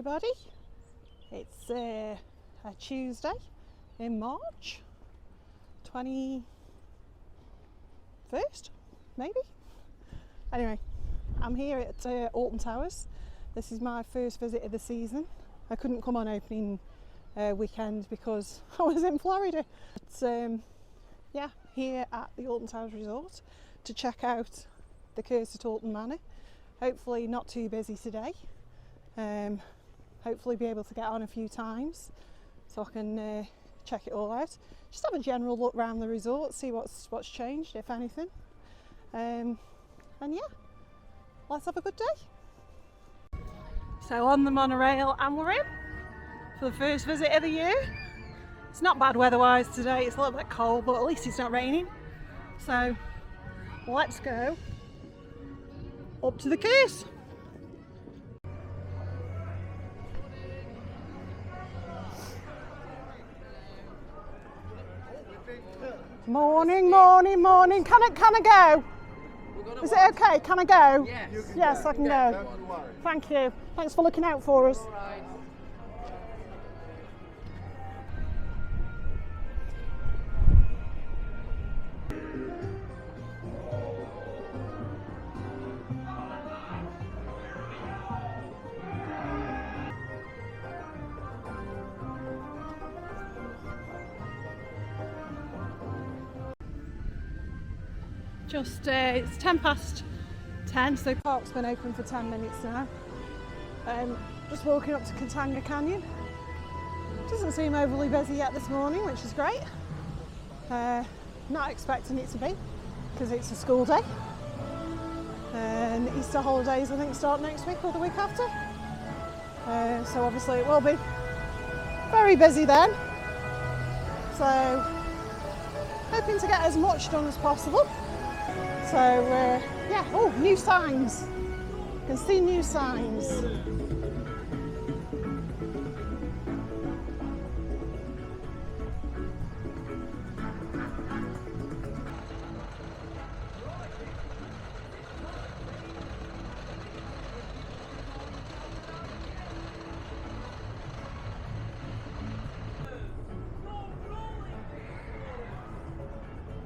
everybody. It's a Tuesday in March 21st, maybe? Anyway, I'm here at Alton Towers. This is my first visit of the season. I couldn't come on opening weekend because I was in Florida. But yeah, here at the Alton Towers Resort to check out the curse at Alton Manor. Hopefully not too busy today. Hopefully be able to get on a few times so I can check it all out. Just have a general look around the resort, see what's changed, if anything. And yeah, let's have a good day. So on the monorail, and we're in for the first visit of the year. It's not bad weather-wise today. It's a little bit cold, but at least it's not raining. So let's go up to the curse. Morning, morning, morning. Can I go? Is it okay? Can I go? Yes. Yes, I can go. Thank you. Thanks for looking out for us. Just it's 10 past 10, so the park's been open for 10 minutes now. Just walking up to Catanga Canyon. Doesn't seem overly busy yet this morning, which is great. Not expecting it to be, because it's a school day. And Easter holidays I think start next week or the week after. So obviously it will be very busy then. So hoping to get as much done as possible. So yeah, oh, new signs. You can see new signs.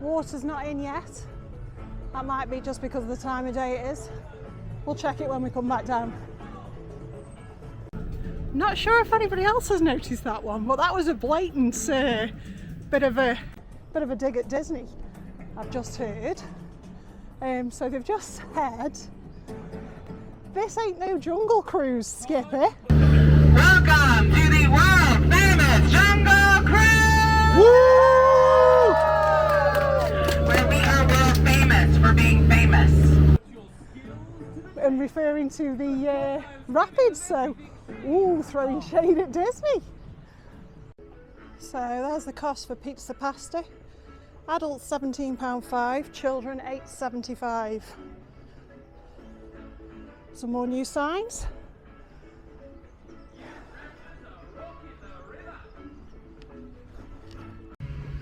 Water's not in yet. That might be just because of the time of day it is. We'll check it when we come back down. Not sure if anybody else has noticed that one, but that was a blatant bit of a dig at Disney, I've just heard. So they've just said, "This ain't no Jungle Cruise, Skippy." Welcome to the world famous Jungle Cruise! Woo! Where we are world famous for being famous. And referring to the rapids, so ooh, throwing shade at Disney. So there's the cost for pizza pasta. Adults £17.5, children £8.75. Some more new signs.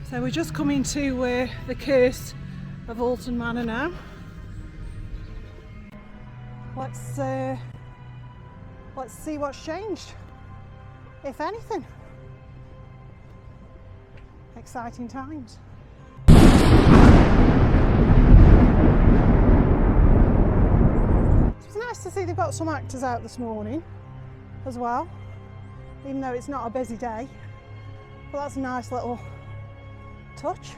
So we're just coming to the curse of Alton Manor now. Let's see what's changed, if anything. Exciting times. It's nice to see they've got some actors out this morning as well, even though it's not a busy day. But that's a nice little touch.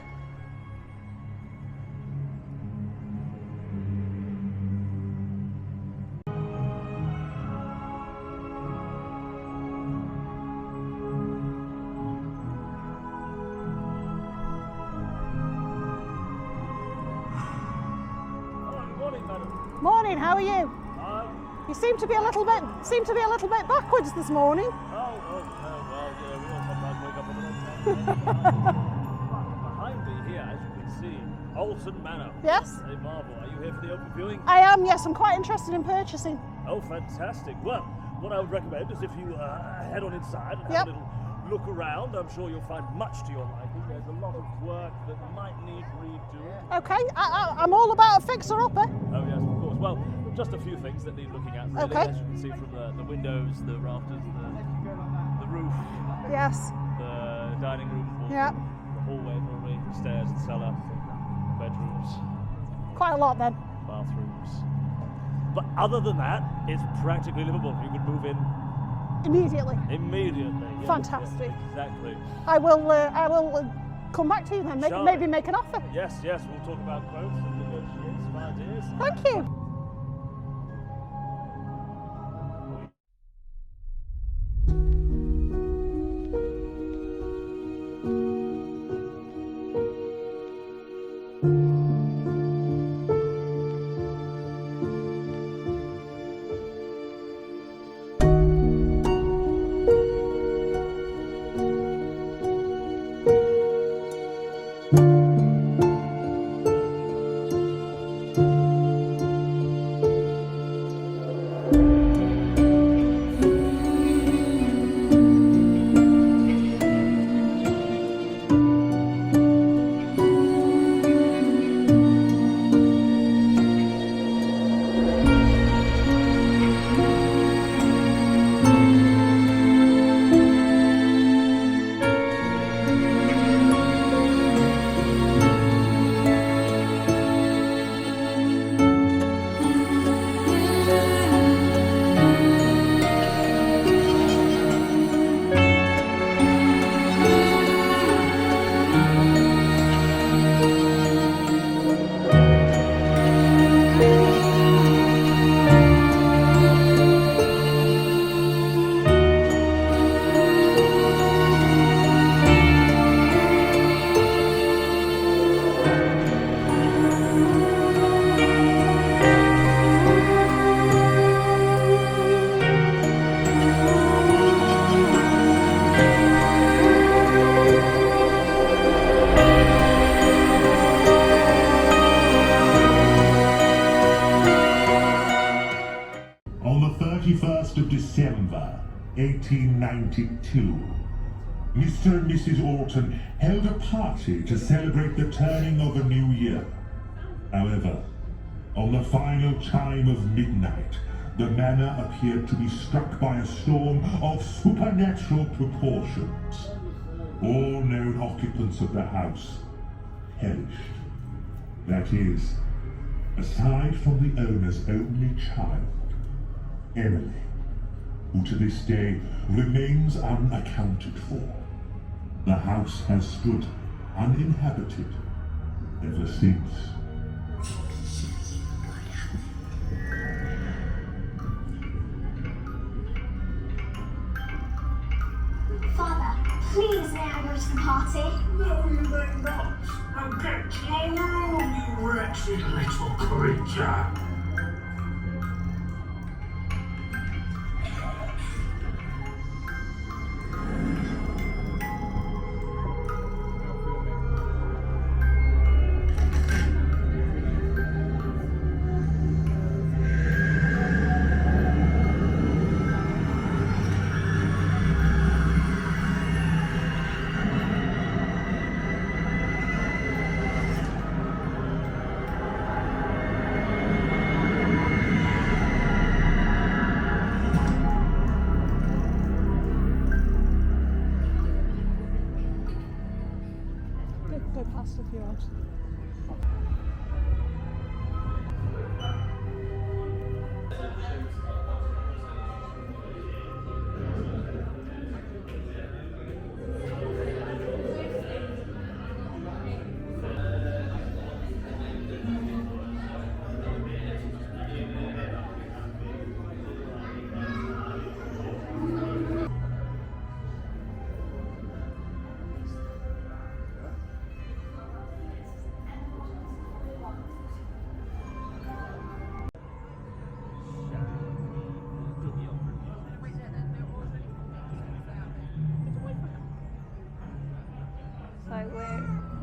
Morning, how are you? You seem to be a little bit backwards this morning. Well, yeah, we all sometimes wake up a little bit. Behind me here, as you can see, Alton Manor. Yes. A marvel. Are you here for the open viewing? I am, yes. I'm quite interested in purchasing. Oh, fantastic. Well, what I would recommend is if you head on inside and have a little look around, I'm sure you'll find much to your liking. There's a lot of work that might need redoing. Okay, I'm all about a fixer-upper. Oh, yes, of course. Well, just a few things that need looking at, really. Okay. As you can see from the windows, the rafters, the roof, Yes. the dining room, Yeah. the hallway, probably, the stairs, the cellar, bedrooms, Quite a lot then. bathrooms. But other than that, it's practically livable. You could move in Immediately. immediately. Yes, Fantastic. yes, exactly. I will come back to you then. Sure. Maybe make an offer. Yes, yes, we'll talk about quotes and negotiate some ideas. Thank you. On the 31st of December, 1892, Mr. and Mrs. Alton held a party to celebrate the turning of a new year. However, on the final chime of midnight, the manor appeared to be struck by a storm of supernatural proportions. All known occupants of the house perished. That is, aside from the owner's only child, Emily, who to this day remains unaccounted for. The house has stood uninhabited ever since. Father, please may I go to the party? No, you may not. Now get to your room, you wretched little creature. Go past if you want.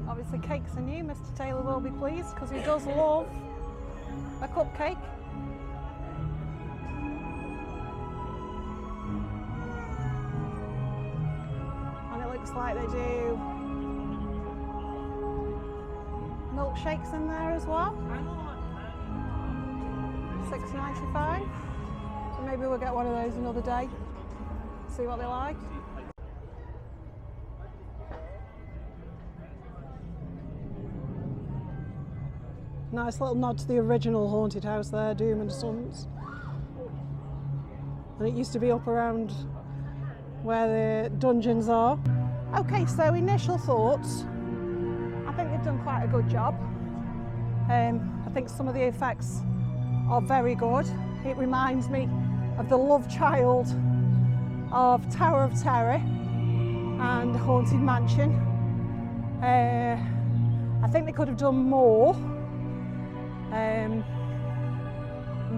Obviously cakes are new, Mr. Taylor will be pleased because he does love a cupcake. And it looks like they do milkshakes in there as well. $6.95. So maybe we'll get one of those another day, see what they like. Nice little nod to the original haunted house there, Doom and Sons. And it used to be up around where the dungeons are. Okay, so initial thoughts. I think they've done quite a good job. I think some of the effects are very good. It reminds me of the love child of Tower of Terror and Haunted Mansion. I think they could have done more. I'm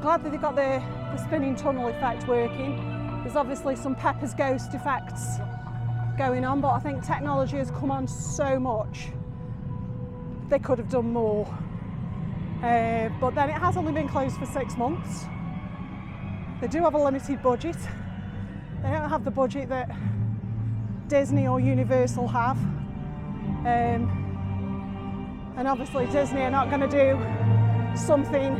glad that they got the spinning tunnel effect working. There's obviously some Pepper's Ghost effects going on, but I think technology has come on so much, they could have done more. But then it has only been closed for 6 months. They do have a limited budget. They don't have the budget that Disney or Universal have. And obviously Disney are not going to do something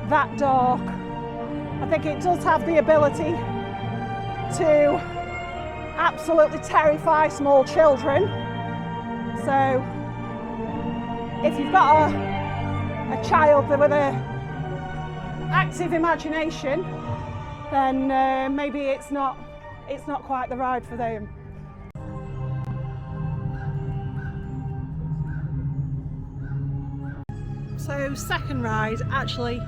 that dark. I think it does have the ability to absolutely terrify small children. So if you've got a child with an active imagination, then maybe it's not quite the ride for them. So second ride, actually,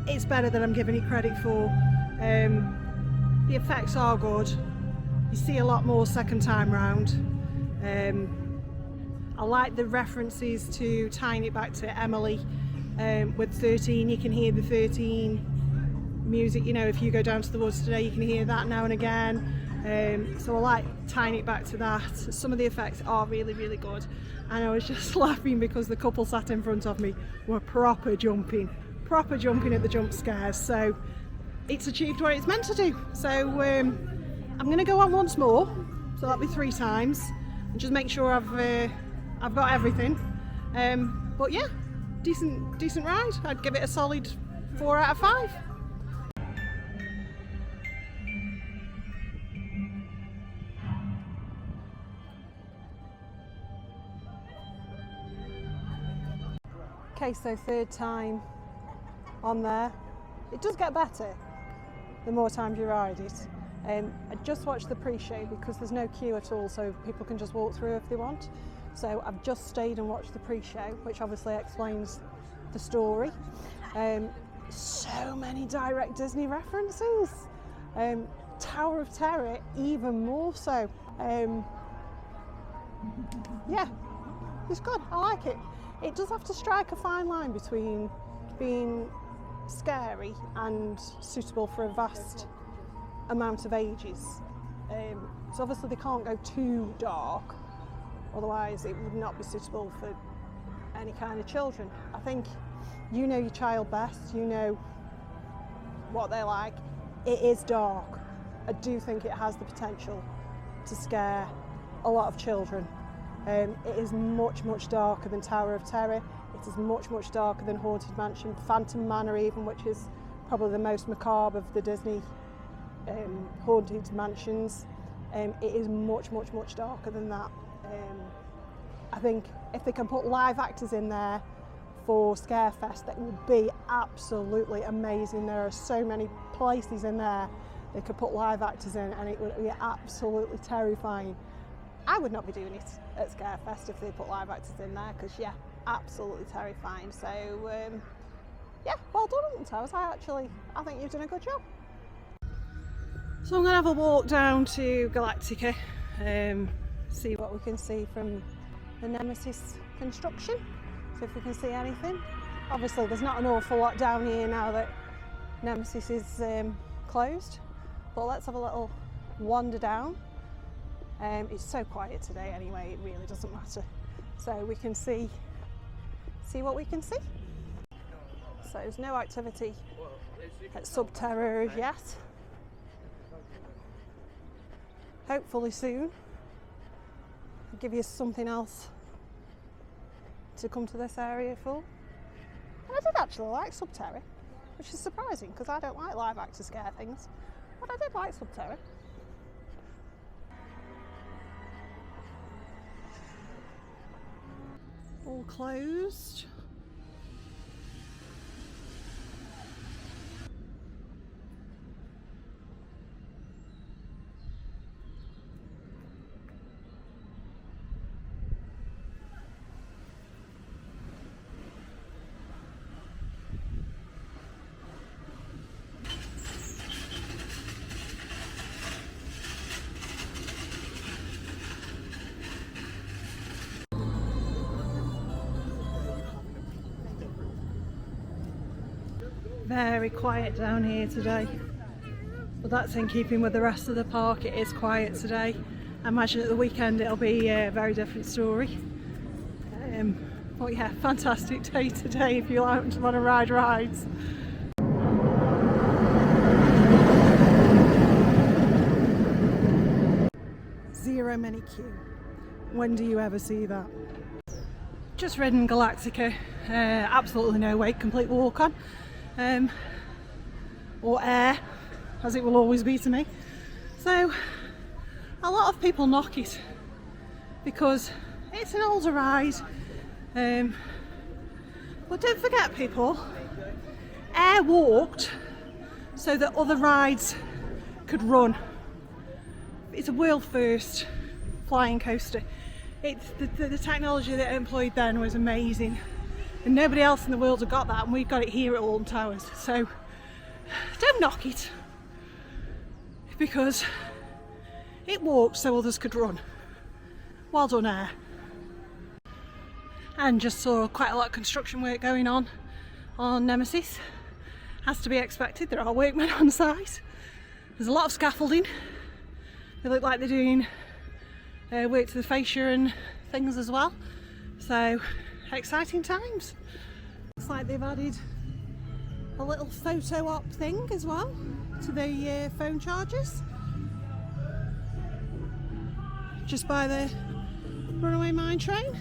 it's better than I'm giving it credit for. The effects are good. You see a lot more second time round. I like the references to tying it back to Emily with 13. You can hear the 13 music, you know, if you go down to the woods today, you can hear that now and again. So I like tying it back to that. Some of the effects are really, really good. And I was just laughing because the couple sat in front of me were proper jumping at the jump scares. So it's achieved what it's meant to do. So I'm going to go on once more, so that'll be 3 times, and just make sure I've got everything. But yeah, decent ride. I'd give it a solid 4 out of 5. Okay, so 3rd time on there. It does get better the more times you ride it. I just watched the pre-show because there's no queue at all, so people can just walk through if they want. So I've just stayed and watched the pre-show, which obviously explains the story. So many direct Disney references. Tower of Terror even more so. Yeah, it's good, I like it. It does have to strike a fine line between being scary and suitable for a vast amount of ages. So obviously they can't go too dark, otherwise it would not be suitable for any kind of children. I think you know your child best, you know what they're like. It is dark. I do think it has the potential to scare a lot of children. It is much darker than Tower of Terror. It is much darker than Haunted Mansion, Phantom Manor even, which is probably the most macabre of the Disney haunted mansions. It is much darker than that. I think if they can put live actors in there for Scarefest, that would be absolutely amazing. There are so many places in there they could put live actors in and it would be absolutely terrifying. I would not be doing it at Scarefest if they put live actors in there, because yeah, absolutely terrifying. So yeah, well done Alton Towers. I think you've done a good job. So I'm going to have a walk down to Galactica, see what we can see from the Nemesis construction, see if we can see anything. Obviously there's not an awful lot down here now that Nemesis is closed, but let's have a little wander down. It's so quiet today anyway, it really doesn't matter. So we can see what we can see. So there's no activity at Subterror as yet. Hopefully soon I'll give you something else to come to this area for. And I did actually like Subterror. which is surprising because I don't like live actor scare things, but I did like some terror. All closed. Very quiet down here today, but that's in keeping with the rest of the park. It is quiet today. I imagine at the weekend it'll be a very different story. But yeah, fantastic day today if you want to ride rides. Zero minute queue. When do you ever see that? Just ridden Galactica, absolutely no wait, complete walk on. Or air, as it will always be to me. So a lot of people knock it because it's an older ride, but don't forget people, air walked so that other rides could run. It's a world first flying coaster. It's the technology that it employed then was amazing. And nobody else in the world have got that, and we've got it here at Alton Towers. So don't knock it, because it walked so others could run. Well done, Air. And just saw quite a lot of construction work going on Nemesis. Has to be expected, there are workmen on site. There's a lot of scaffolding. They look like they're doing work to the fascia and things as well. So exciting times. Looks like they've added a little photo op thing as well to the phone chargers just by the runaway mine train.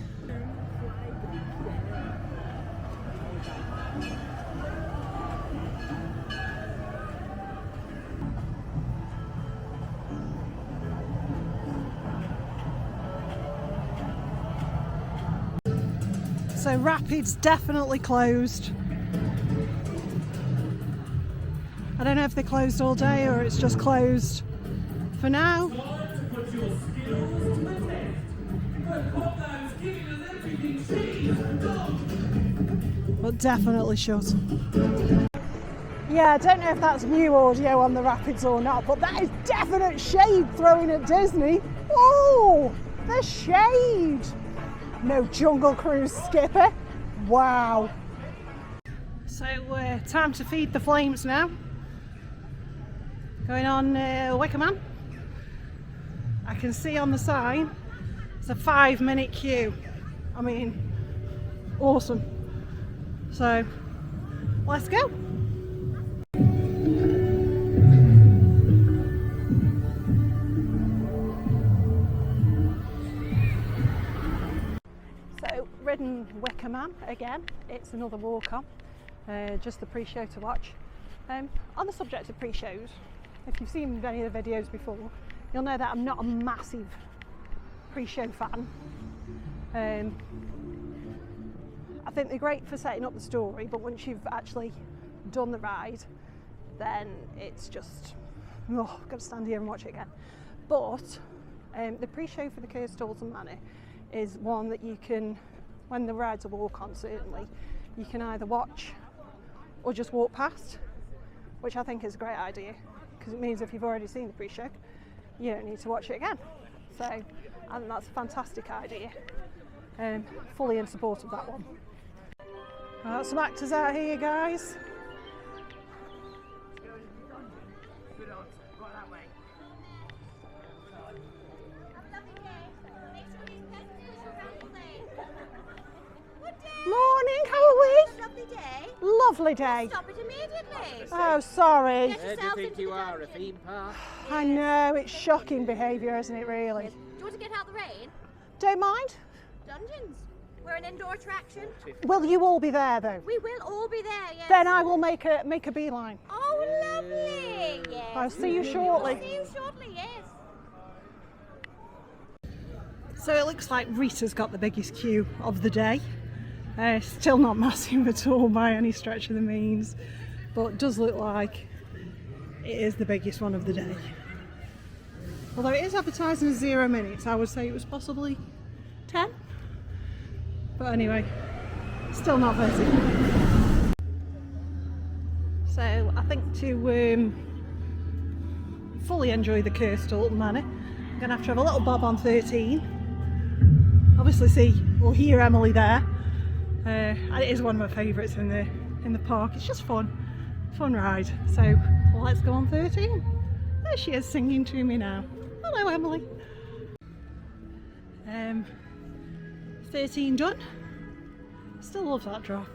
So Rapids definitely closed. I don't know if they're closed all day or it's just closed for now. But definitely shut. Yeah, I don't know if that's new audio on the Rapids or not, but that is definite shade thrown at Disney. Oh, the shade! No Jungle Cruise skipper. Wow. So time to feed the flames now. Going on Wicker Man. I can see on the sign it's a 5-minute queue. I mean, awesome. So let's go. So ridden Wicker Man again. It's another walk on. Just the pre-show to watch. On the subject of pre-shows, if you've seen any of the videos before, you'll know that I'm not a massive pre-show fan. I think they're great for setting up the story, but once you've actually done the ride, then it's just, oh, I've got to stand here and watch it again. But the pre-show for the cursed Alton Manor is one that you can, when the rides are walk on certainly, you can either watch or just walk past, which I think is a great idea, because it means if you've already seen the pre-show, you don't need to watch it again. So I think that's a fantastic idea. Fully in support of that one. Some actors out here, guys. Morning, how are we? Lovely day. Lovely day. Stop it immediately. Oh, sorry. Get Where do you yourself think into you the are, a dungeon. theme park? I know, it's shocking behaviour, isn't it, really? Do you want to get out the rain? Don't mind. Dungeons. We're an indoor attraction. Will you all be there though? We will all be there, yes. Then I will make a beeline. Oh, lovely. Yes. I'll see you shortly. See you shortly, yes. So it looks like Rita's got the biggest queue of the day. Still not massive at all by any stretch of the means, but it does look like it is the biggest one of the day. Although it is advertising as 0 minutes, I would say it was possibly 10. But anyway, still not busy. So I think to fully enjoy the cursed Alton Manor, I'm going to have a little bob on 13. Obviously see or hear Emily there. And it is one of my favourites in the park. It's just fun ride. So let's go on 13. There she is singing to me now. Hello Emily. 13 done. Still love that drop.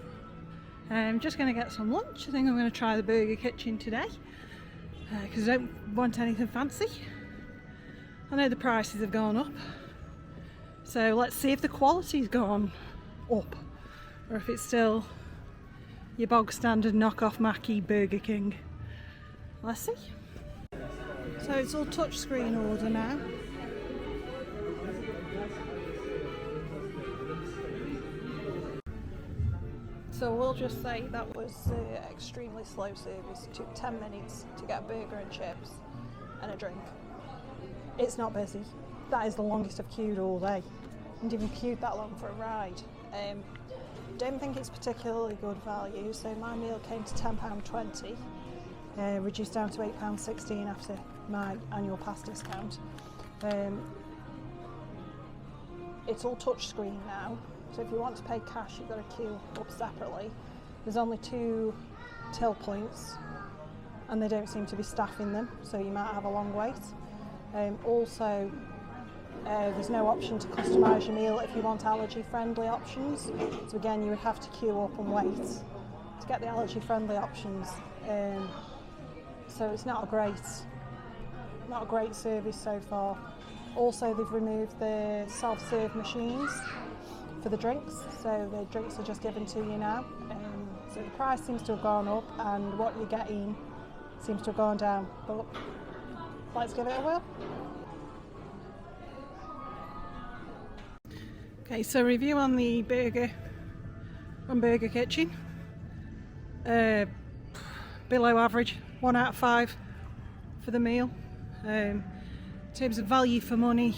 I'm just going to get some lunch. I think I'm going to try the burger kitchen today because I don't want anything fancy. I know the prices have gone up, so let's see if the quality's gone up or if it's still your bog standard knockoff Mackie Burger King. Let's see. So it's all touchscreen order now. So we'll just say that was extremely slow service. It took 10 minutes to get a burger and chips and a drink. It's not busy. That is the longest I've queued all day. I haven't even queued that long for a ride. Don't think it's particularly good value, so my meal came to £10.20, reduced down to £8.16 after my annual pass discount. It's all touchscreen now, so if you want to pay cash you've got to queue up separately. There's only 2 till points and they don't seem to be staffing them, so you might have a long wait. Also, there's no option to customise your meal if you want allergy friendly options, so again you would have to queue up and wait to get the allergy friendly options. So it's not a great service so far. Also they've removed the self-serve machines for the drinks, so the drinks are just given to you now. So the price seems to have gone up and what you're getting seems to have gone down, but let's give it a whirl. Okay, so review on the burger from Burger Kitchen. Below average, 1 out of 5 for the meal. In terms of value for money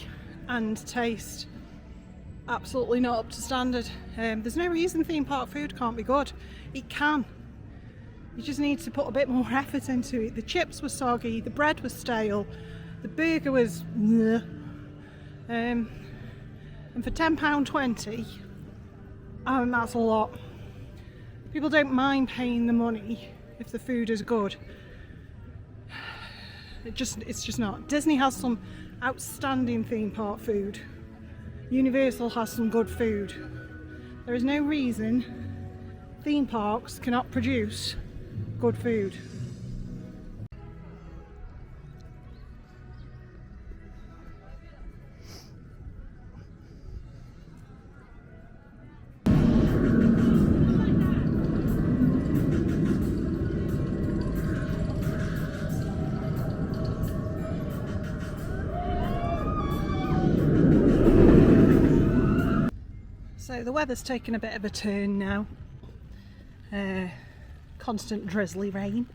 and taste, absolutely not up to standard. There's no reason theme park food can't be good. It can. You just need to put a bit more effort into it. The chips were soggy, the bread was stale, the burger was and for £10.20, that's a lot. People don't mind paying the money if the food is good. It's just not. Disney has some outstanding theme park food. Universal has some good food. There is no reason theme parks cannot produce good food. So the weather's taken a bit of a turn now. Constant drizzly rain.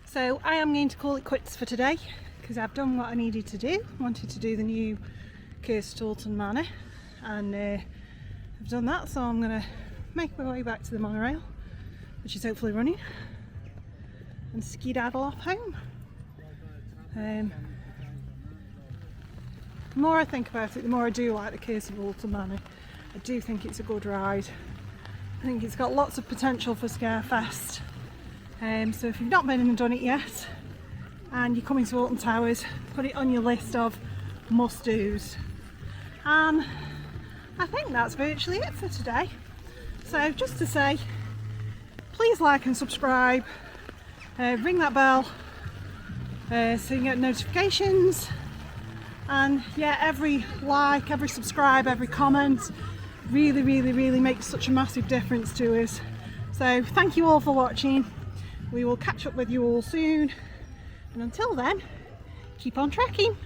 So I am going to call it quits for today because I've done what I needed to do. Wanted to do the new cursed Alton Manor and I've done that, so I'm going to make my way back to the monorail, which is hopefully running, and skedaddle off home. The more I think about it, the more I do like the Curse of Alton Manor. I do think it's a good ride. I think it's got lots of potential for Scarefest. So if you've not been and done it yet, and you're coming to Alton Towers, put it on your list of must-dos. I think that's virtually it for today. So just to say, please like and subscribe, ring that bell so you get notifications. And yeah, every like, every subscribe, every comment really makes such a massive difference to us. So thank you all for watching. We will catch up with you all soon, and until then, keep on trekking.